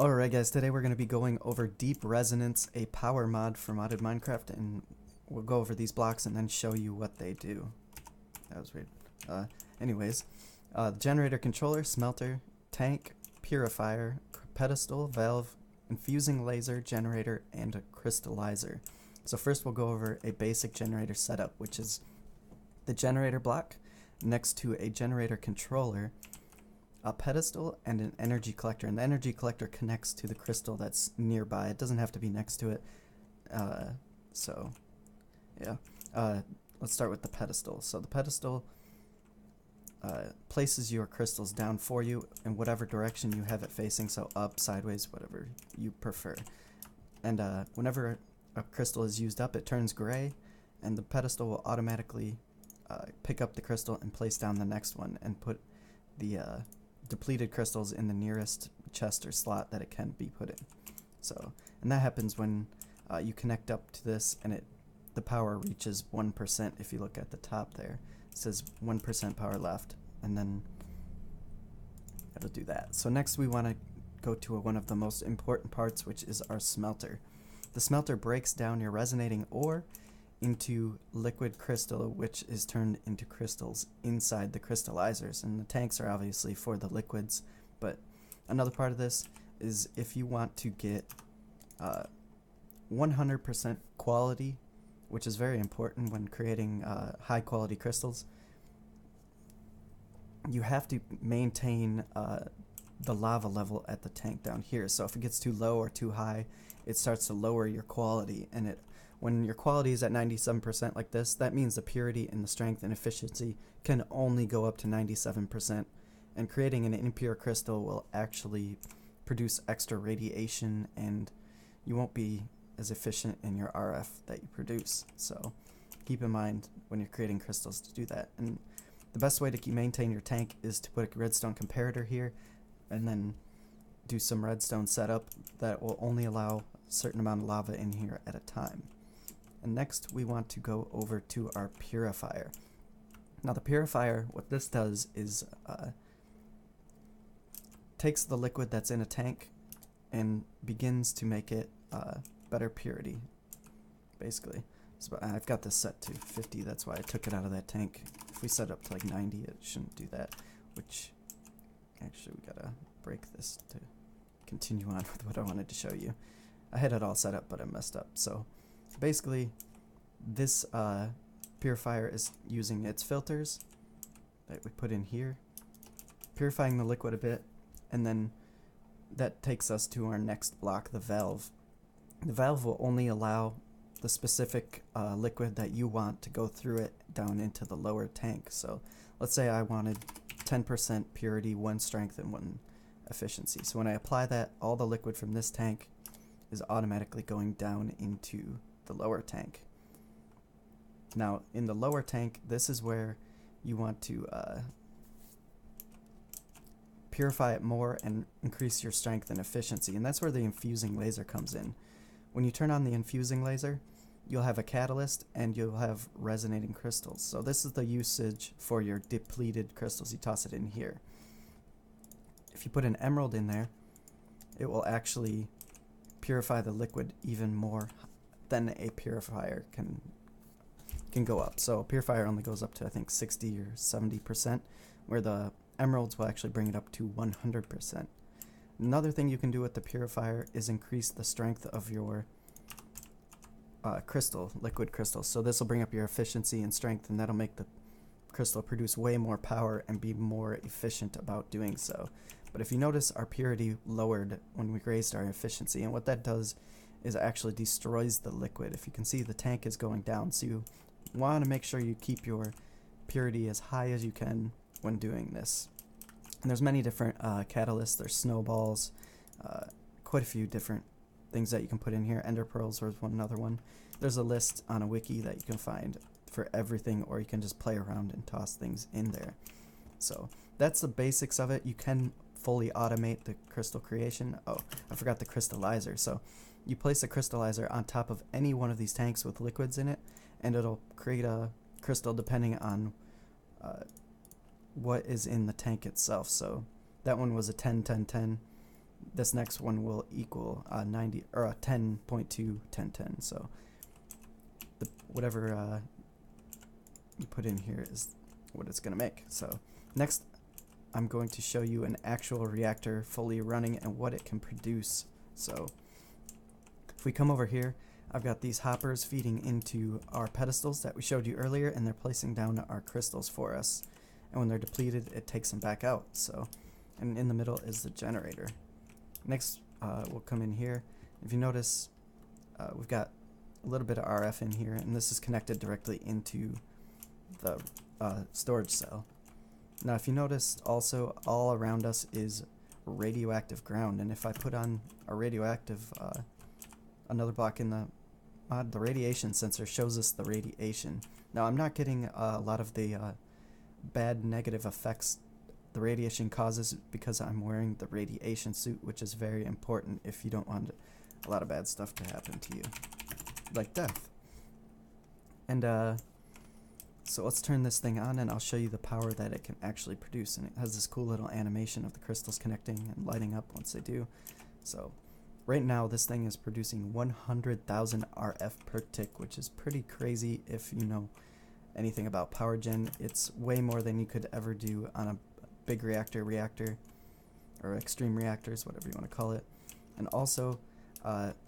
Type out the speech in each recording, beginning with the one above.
Alright guys, today we're going to be going over Deep Resonance, a power mod for modded Minecraft, and we'll go over these blocks and then show you what they do. That was weird. Anyways, the generator controller, smelter, tank, purifier, pedestal, valve, infusing laser, generator, and a crystallizer. So first we'll go over a basic generator setup, which is the generator block next to a generator controller, a pedestal, and an energy collector, and the energy collector connects to the crystal that's nearby. It doesn't have to be next to it. So yeah, let's start with the pedestal. So the pedestal places your crystals down for you in whatever direction you have it facing, so up, sideways, whatever you prefer. And whenever a crystal is used up, it turns gray, and the pedestal will automatically pick up the crystal and place down the next one and put the depleted crystals in the nearest chest or slot that it can be put in. So, and that happens when you connect up to this and the power reaches 1%. If you look at the top there, it says 1% power left, and then it'll do that. So next we want to go to one of the most important parts, which is our smelter. The smelter breaks down your resonating ore into liquid crystal, which is turned into crystals inside the crystallizers, and the tanks are obviously for the liquids. But another part of this is if you want to get 100% quality, which is very important when creating high quality crystals, you have to maintain the lava level at the tank down here. So if it gets too low or too high, it starts to lower your quality, and when your quality is at 97% like this, that means the purity and the strength and efficiency can only go up to 97%, and creating an impure crystal will actually produce extra radiation, and you won't be as efficient in your RF that you produce. So keep in mind when you're creating crystals to do that. And the best way to maintain your tank is to put a redstone comparator here, and then do some redstone setup that will only allow a certain amount of lava in here at a time. And next we want to go over to our purifier. Now the purifier, what this does is takes the liquid that's in a tank and begins to make it better purity, basically. So I've got this set to 50, that's why I took it out of that tank. If we set it up to like 90, it shouldn't do that, which actually we gotta break this to continue on with what I wanted to show you. I had it all set up, but I messed up. So basically, this purifier is using its filters that we put in here, purifying the liquid a bit, and then that takes us to our next block, the valve. The valve will only allow the specific liquid that you want to go through it down into the lower tank. So let's say I wanted 10% purity, 1 strength, and 1 efficiency. So when I apply that, all the liquid from this tank is automatically going down into the lower tank. Now in the lower tank, this is where you want to purify it more and increase your strength and efficiency, and that's where the infusing laser comes in. When you turn on the infusing laser, you'll have a catalyst and you'll have resonating crystals. So this is the usage for your depleted crystals. You toss it in here. If you put an emerald in there, it will actually purify the liquid even more than a purifier can go up. So a purifier only goes up to I think 60 or 70%, where the emeralds will actually bring it up to 100%. Another thing you can do with the purifier is increase the strength of your liquid crystal. So this will bring up your efficiency and strength, and that'll make the crystal produce way more power and be more efficient about doing so. But if you notice, our purity lowered when we raised our efficiency, and what that does is actually destroys the liquid. If you can see, the tank is going down, so you want to make sure you keep your purity as high as you can when doing this. And there's many different catalysts. There's snowballs, quite a few different things that you can put in here. Ender pearls was another one. There's a list on a wiki that you can find for everything, or you can just play around and toss things in there. So that's the basics of it. You can fully automate the crystal creation. Oh, I forgot the crystallizer. So you place a crystallizer on top of any one of these tanks with liquids in it, and it'll create a crystal depending on what is in the tank itself. So that one was a 10-10-10. this next one will equal 90 or 10.2 So whatever you put in here is what it's going to make. So next, I'm going to show you an actual reactor fully running and what it can produce. So if we come over here, I've got these hoppers feeding into our pedestals that we showed you earlier, and they're placing down our crystals for us. And when they're depleted, it takes them back out. So, and in the middle is the generator. Next, we'll come in here. If you notice, we've got a little bit of RF in here, and this is connected directly into the storage cell. Now, if you notice, also all around us is radioactive ground, and if I put on a radioactive another block in the mod, the radiation sensor shows us the radiation. Now, I'm not getting a lot of the bad negative effects the radiation causes because I'm wearing the radiation suit, which is very important if you don't want a lot of bad stuff to happen to you, like death. And so let's turn this thing on, and I'll show you the power that it can actually produce. And it has this cool little animation of the crystals connecting and lighting up once they do. So right now this thing is producing 100,000 RF per tick, which is pretty crazy if you know anything about power gen. It's way more than you could ever do on a big reactor, or extreme reactors, whatever you want to call it. And also,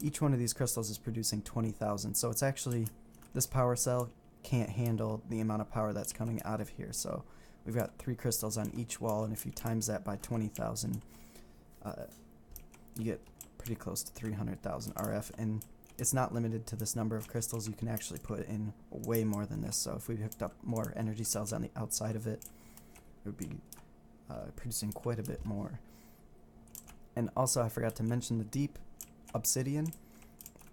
each one of these crystals is producing 20,000. So it's actually, this power cell can't handle the amount of power that's coming out of here. So we've got 3 crystals on each wall, and if you times that by 20,000, you get pretty close to 300,000 RF. And it's not limited to this number of crystals. You can actually put in way more than this. So if we hooked up more energy cells on the outside of it, it would be producing quite a bit more. And also, I forgot to mention the deep obsidian,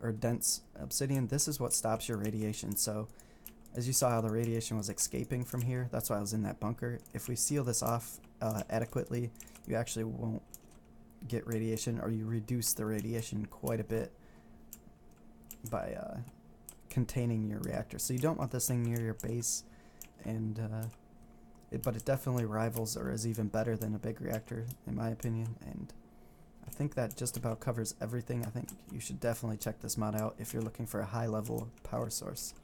or dense obsidian. This is what stops your radiation. So as you saw how the radiation was escaping from here, that's why I was in that bunker. If we seal this off adequately, you actually won't get radiation, or you reduce the radiation quite a bit by containing your reactor. So you don't want this thing near your base, and but it definitely rivals or is even better than a big reactor in my opinion. And I think that just about covers everything. I think you should definitely check this mod out if you're looking for a high level power source.